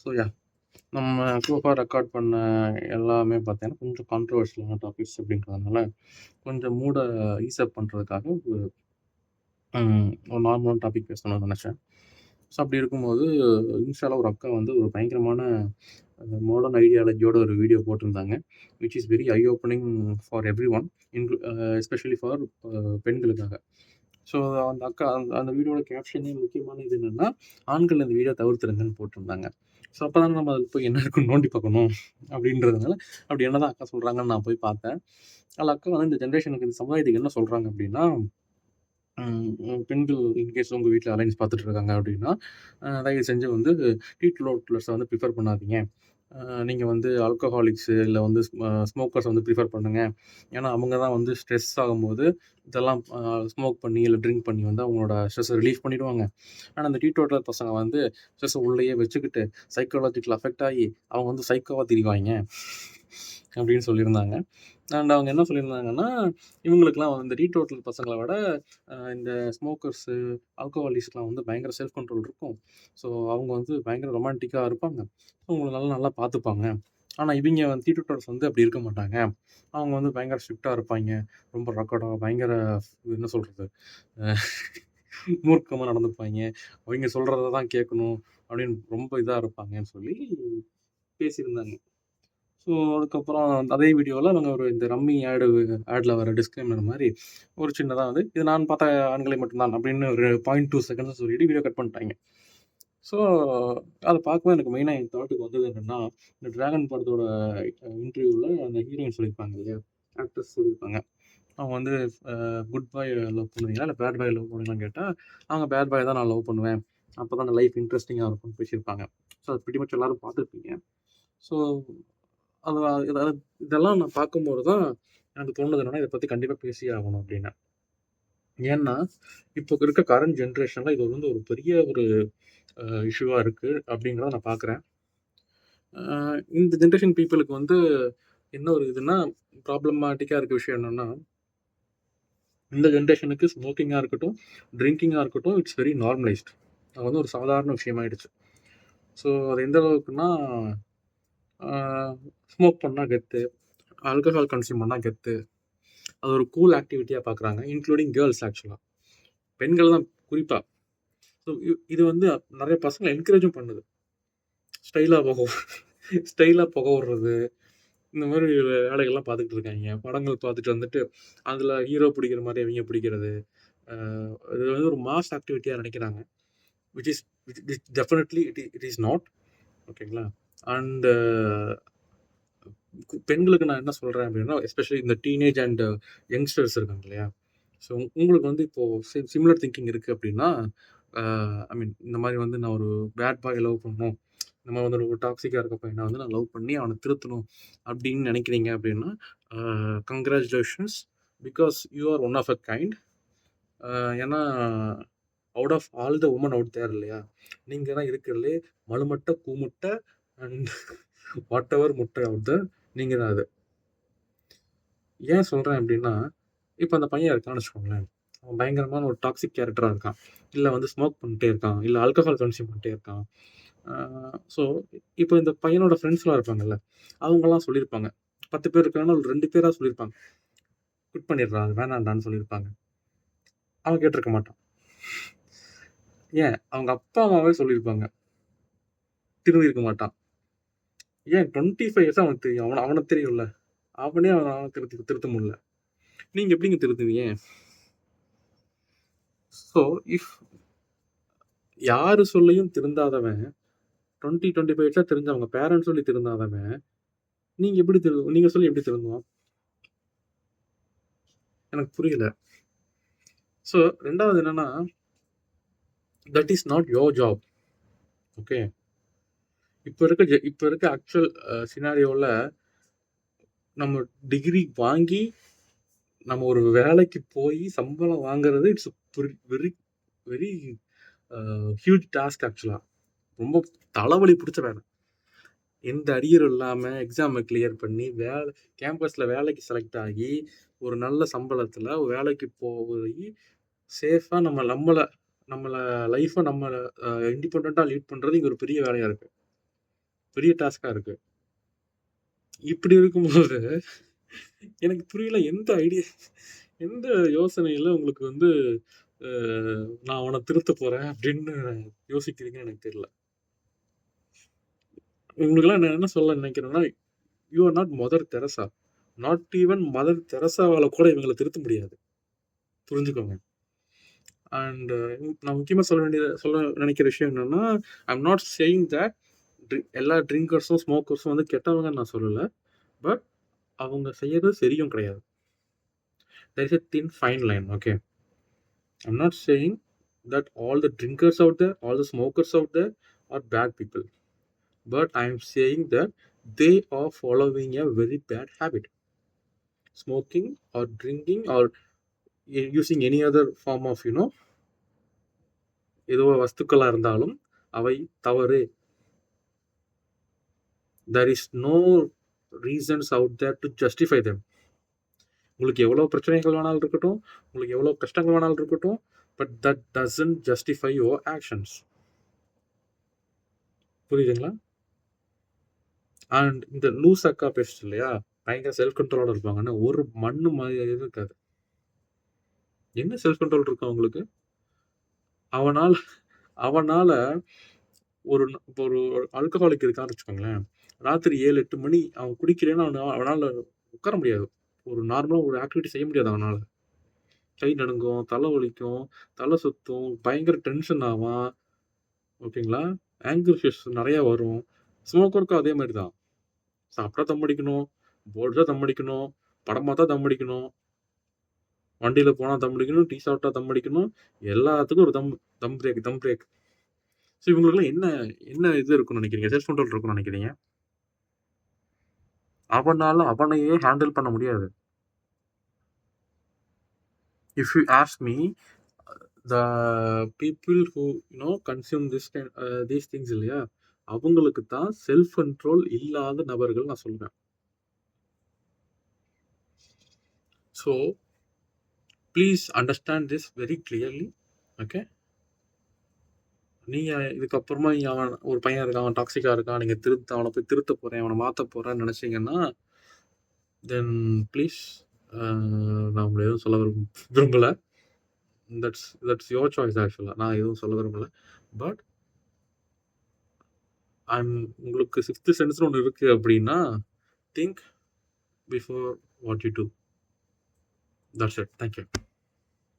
So நம்ம ப்ரூஃபா record பண்ண எல்லாமே பார்த்தீங்கன்னா, கொஞ்சம் கான்ட்ரோவர்ஷியலான டாபிக்ஸ் அப்படின்றதுனால, கொஞ்சம் மூட ஈஸ் அப் பண்றதுக்காக ஒரு நார்மலான டாபிக் பேசணும்னு நெனச்சேன். ஸோ அப்படி இருக்கும்போது, இன்ஸ்டால ஒரு அக்கா வந்து ஒரு பயங்கரமான மாடர்ன் ஐடியாலஜியோட ஒரு வீடியோ போட்டிருந்தாங்க. Which is very I opening for everyone. Especially for பெண்களுக்காக. ஸோ அந்த அக்கா அந்த வீடியோட கேப்ஷனே முக்கியமான இது என்னன்னா, ஆண்கள் இந்த வீடியோ தவிர்த்துருங்கன்னு போட்டிருந்தாங்க. ஸோ அப்பதான் நம்ம அதில போய் என்ன இருக்குன்னு நோண்டி பார்க்கணும் அப்படின்றதுனால, அப்படி என்னதான் அக்கா சொல்றாங்கன்னு நான் போய் பார்த்தேன். அதில அக்கா வந்து இந்த ஜெனரேஷனுக்கு இந்த சமுதாயத்துக்கு என்ன சொல்றாங்க அப்படின்னா, பெண்கள் இன்கேஸ் உங்க வீட்ல அலைன்ஸ் பார்த்துட்டு இருக்காங்க அப்படின்னா, தயவு செஞ்சு வந்து டீடோட்டலர்ஸ வந்து பிரிஃபர் பண்ணாதீங்க. நீங்க வந்து ஆல்கஹாலிக்ஸ் இல்ல வந்து ஸ்மோக்கர்ஸ் வந்து பிரிஃபர் பண்ணுங்க. ஏன்னா, அவங்க தான் வந்து ஸ்ட்ரெஸ் ஆகும்போது இதெல்லாம் ஸ்மோக் பண்ணி இல்ல ட்ரிங்க் பண்ணி வந்து அவங்களோட ஸ்ட்ரெஸ்ஸ ரிலீஃப் பண்ணிடுவாங்க. ஆனா, அந்த டீடோட்டலர் பசங்க வந்து ஸ்ட்ரெஸ்ஸ உள்ளேயே வச்சுக்கிட்டு சைக்காலஜிக்கல் அஃபெக்ட் ஆகி அவங்க வந்து சைக்கோவா திரிவாய்ங்க. அப்படின்னு சொல்லியிருந்தாங்க. அண்ட் அவங்க என்ன சொல்லியிருந்தாங்கன்னா, இவங்களுக்கெல்லாம் வந்து டீடோட்டல் பசங்கள விட இந்த ஸ்மோக்கர்ஸு, ஆல்கஹாலிக்ஸ்லாம் வந்து பயங்கர செல்ஃப் கண்ட்ரோல் இருக்கும். ஸோ அவங்க வந்து பயங்கர ரொமான்டிக்கா இருப்பாங்க. உங்கள நல்லா நல்லா பார்த்துப்பாங்க. ஆனா இவிங்க வந்து டீடோட்டல்ஸ் வந்து அப்படி இருக்க மாட்டாங்க. அவங்க வந்து பயங்கர ஸ்ட்ரிக்ட்டா இருப்பாய்ங்க. ரொம்ப ரக்கடா பயங்கர என்ன சொல்றது? அ மூர்க்கமா நடந்துப்பாய்ங்க. அவிங்க சொல்றத தான் கேட்கணும் அப்படின்னு ரொம்ப இதா இருப்பாங்கன்னு சொல்லி பேசியிருந்தாங்க. ஸோ, அதுக்கப்புறம் அதே வீடியோல நாங்க ஒரு இந்த ரம்மி ஆட்ல வர டிஸ்க்ளைமர் மாரி ஒரு சின்னதா வந்து, "இது நான் பார்த்த ஆண்களை மட்டும் தான்" அப்படின்னு ஒரு 0.2 செகண்ட்ஸ் சொல்லிட்டு வீடியோ கட் பண்ணிட்டாய்ங்க. ஸோ, அத பார்க்கவும் எனக்கு மெயினா என் தாட்டுக்கு வந்தது என்னன்னா, இந்த டிராகன் படத்தோட இன்டர்வியூல அந்த ஹீரோயின் சொல்லியிருப்பாங்க இல்லையா? ஆக்ட்ரஸ் சொல்லியிருப்பாங்க. அவங்க வந்து குட் பாய் லவ் பண்ணுவீங்களா? இல்ல பேட் பாய் லவ் பண்ணுவீங்களான்னு கேட்டா, அவங்க பேட் பாய் தான் நான் லவ் பண்ணுவேன். அப்பதான் அந்த லைஃப் இன்ட்ரஸ்டிங்கா இருக்கும்னு பேசியிருப்பாங்க. ஸோ, அது பிரிட்டி மச் எல்லாரும் பார்த்துருப்பீங்க. ஸோ அது இதெல்லாம் நான் பார்க்கும்போது தான் எனக்கு தோணுனது என்னன்னா, இத பத்தி கண்டிப்பா பேசியே ஆகணும் அப்படின்னு. ஏன்னா, இப்போ இருக்க கரண்ட் ஜெனரேஷன்ல இது வந்து ஒரு பெரிய ஒரு இஷ்யூவா இருக்கு அப்படிங்கிறத நான் பார்க்குறேன். அ இந்த ஜெனரேஷன் பீப்பிளுக்கு வந்து என்ன ஒரு இதுன்னா, ப்ராப்ளமேட்டிக்கா இருக்க விஷயம் என்னன்னா, இந்த ஜெனரேஷனுக்கு ஸ்மோக்கிங்கா இருக்கட்டும், ட்ரிங்கிங்கா இருக்கட்டும், இட்ஸ் வெரி நார்மலைஸ்ட். அது வந்து ஒரு சாதாரண விஷயமாயிடுச்சு. ஸோ அது எந்த அளவுக்குன்னா, அ ஸ்மோக் பண்ணா கெத்து, ஆல்கஹால் கன்சியூம் பண்ணா கெத்து. அது ஒரு கூல் ஆக்டிவிட்டியா பார்க்குறாங்க. இன்க்ளூடிங் கேர்ல்ஸ் ஆக்சுவலா. பெண்கள் தான் குறிப்பா. ஸோ இது வந்து நெறைய பசங்கள என்கரேஜும் பண்ணுது. ஸ்டைலா புக ஸ்டைலா புக விடுறது, இந்த மாரி வேலைகள்லாம் பார்த்துக்கிட்டு இருக்காய்ங்க. படங்கள் பார்த்துட்டு வந்துட்டு, அதில ஹீரோ பிடிக்கிற மாரி அவிங்க பிடிக்கிறது. அ இது வந்து ஒரு மாஸ் ஆக்டிவிட்டியா நெனைக்கிறாங்க. Which is definitely it is not. ஓகேங்களா? அண்ட் பெண்களுக்கு நான் என்ன சொல்றேன் அப்டின்னா, எஸ்பெஷலி இந்த டீனேஜ் அண்ட் யங்ஸ்டர்ஸ் இருக்காங்க இல்லையா? ஸோ உங்களுக்கு வந்து இப்போ சிமிலர் திங்கிங் இருக்கு அப்டின்னா, அ ஐ மீன் இந்த மாரி வந்து நான் ஒரு பேட் பாய் லவ் பண்ணணும். இந்த மாரி வந்து ஒரு டாக்ஸிக்கா இருக்க பையன வந்து நான் லவ் பண்ணி அவன திருத்தணும் அப்டின்னு நெனைக்கிறீங்க அப்டின்னா, congratulations because you are one of a kind. A ஏன்னா out of all the women out there இல்லையா? நீங்க தான் இருக்கிறதுலயே மழுமட்ட, கூமுட்ட அண்ட் வாட்டெவர் முட்டை அவுட் தேர் நீங்க தான் அது. ஏன் சொல்றேன் அப்டின்னா, இப்ப அந்த பையன் இருக்கான்னு வச்சுக்கோங்களேன். அவன் பயங்கரமான ஒரு டாக்ஸிக் கேரக்டரா இருக்கான். இல்ல வந்து ஸ்மோக் பண்ணிட்டே இருக்கான். இல்ல ஆல்கஹால் கன்சியூம் பண்ணிட்டே இருக்கான். ஆ ஸோ இப்போ இந்த பையனோட ஃப்ரெண்ட்ஸ்லாம் இருப்பாங்கல்ல, அவங்கலாம் சொல்லியிருப்பாங்க. 10 பேர் இருக்காங்கன்னா, ஒரு 2 பேரா சொல்லியிருப்பாங்க. குவிட் பண்ணிடுறா, அது வேணாம்டான்னு சொல்லியிருப்பாங்க. அவன் கேட்டிருக்க மாட்டான். ஏன் அவங்க அப்பா, அம்மாவே சொல்லியிருப்பாங்க. திருந்திருக்க மாட்டான். ஏன் 25 இயர்ஸா அவனுக்கு தெரியும். அவனுக்கு தெரியும்ல. அவனே அவன திருத்த முடியல. நீங்க எப்படிங்க திருத்துவீங்க? ஸோ இஃப் யாரு சொல்லியும் திருந்தாதவன் 20, 25 வயசுல தெரிஞ்சு அவங்க பேரண்ட்ஸ் சொல்லி திருந்தாதவன், நீங்க சொல்லி எப்படி திருந்துவான்? எனக்கு புரியல. ஸோ 2வது என்னன்னா, that is not your job. Okay. இப்ப இருக்க ஆக்சுவல் சினாரியோல நம்ம டிகிரி வாங்கி, நம்ம ஒரு வேலைக்கு போயி சம்பளம் வாங்குறது it's very very huge task ஆக்சுவலா. ரொம்ப தலைவலி புடிச்ச வேலை. எந்த அரியரும் இல்லாம எக்ஸாம கிளியர் பண்ணி, கேம்பஸ்ல வேலைக்கு செலக்ட் ஆகி, ஒரு நல்ல சம்பளத்துல வேலைக்கு போயி, சேஃபா நம்மள லைஃப நம்ம இண்டிபெண்டன்ட்டா லீட் பண்றது இங்க ஒரு பெரிய வேலையா இருக்கு. பெரிய டாஸ்க்கா இருக்கு. இப்படி இருக்கும்போது எனக்கு புரியல எந்த யோசனையில உங்களுக்கு வந்து அ நான் அவன திருத்தப் போறேன் அப்படின்னு யோசிக்கிறீங்கன்னு எனக்கு தெரியல. இவங்களுக்கெல்லாம் நான் என்ன சொல்ல நினைக்கிறேன்னா, you are not Mother Teresa. Not even Mother தெரசாவால கூட இவங்கள திருத்த முடியாது. புரிஞ்சுக்கோங்க. அண்ட் நான் முக்கியமா சொல்ல நினைக்கிற விஷயம் என்னன்னா, ஐ அம் நாட் சேயிங் தட் எல்லா ட்ரிங்கர்ஸும், ஸ்மோக்கர்ஸும் வந்து கெட்டவங்கன்னு நான் சொல்லல. பட் அவங்க செய்யறது சரியும் கிடையாது. There is a thin fine line. Okay. I'm not saying that all the drinkers out there, all the smokers out there are bad people. But I'm saying that they are following a very bad habit. Smoking or drinking or using any other form of, ஏதோ வஸ்துக்களா இருந்தாலும் அவை தவறு. There is no reasons out there to justify them. உங்களுக்கு எவ்வளவு பிரச்சனைகள் வேணாலும் இருக்கட்டும், உங்களுக்கு எவ்வளவு கஷ்டங்கள் வேணாலும் இருக்கட்டும், but that doesn't justify your actions. புரியுதுங்களா? அண்ட் இந்த லூஸ் அக்கா பேசுச்சு இல்லையா, பயங்கர செல்ஃப் கண்ட்ரோலோட இருப்பாங்கன்னு, ஒரு மண்ணு மாதிரி இருக்காது. என்ன செல்ஃப் கண்ட்ரோல் இருக்கும் அவங்களுக்கு? அவனால அவனால இப்போ ஒரு ஆல்கஹாலிக் இருக்கான்னு வச்சுக்கோங்களேன், ராத்திரி 7, 8 மணி அவன் குடிக்கலைன்னா அவனால உட்கார முடியாது. ஒரு நார்மலா ஒரு ஆக்டிவிட்டி செய்ய முடியாது அவனால. கை நடுங்கும், தலை வலிக்கும், தலை சுத்தும், பயங்கர டென்ஷன் ஆவான். ஓகேங்களா? ஆங்கர் இஷ்யூஸ் நெறைய வரும். ஸ்மோக்கருக்கும் அதே மாரி தான். சாப்பிட்டா தம் அடிக்கணும், போதைச்சா தம் அடிக்கணும், படம் பார்த்தா தம் அடிக்கணும், வண்டியில போனா தம் அடிக்கணும், டீ சாப்பிட்டா தம் அடிக்கணும். எல்லாத்துக்கும் ஒரு தம் பிரேக், தம் பிரேக். ஸோ இவங்களுக்கெல்லாம் என்ன என்ன இது இருக்கும்னு நெனைக்கிறீங்க? செல்ஃப் கண்ட்ரோல் இருக்கும்னு நெனைக்கிறீங்க? அவனால அவனையே ஹேண்டில் பண்ண முடியாது. If you ask me, the people who consume these things இல்லையா, அவங்களுக்கு தான் செல்ஃப் கண்ட்ரோல் இல்லாத நபர்கள் நான் சொல்லுவேன். So please understand this very clearly. Okay. நீங்க இதுக்கப்புறமா அவன் ஒரு பையன் இருக்கான், அவன் டாக்ஸிக்கா இருக்கான், நீங்க அவனை போய் திருத்த போறேன், அவனை மாத்த போறேன்னு நினைச்சீங்கன்னா, தென் ப்ளீஸ் நான் உங்களை எதுவும் சொல்ல விரும்பல. தட்ஸ் யுவர் சாய்ஸ் ஆக்சுவலா. நான் எதுவும் சொல்ல விரும்பல. பட் உங்களுக்கு சிக்ஸ்த் சென்ஸ்னு ஒன்று இருக்கு அப்படின்னா, think before what you do. That's it. Thank you.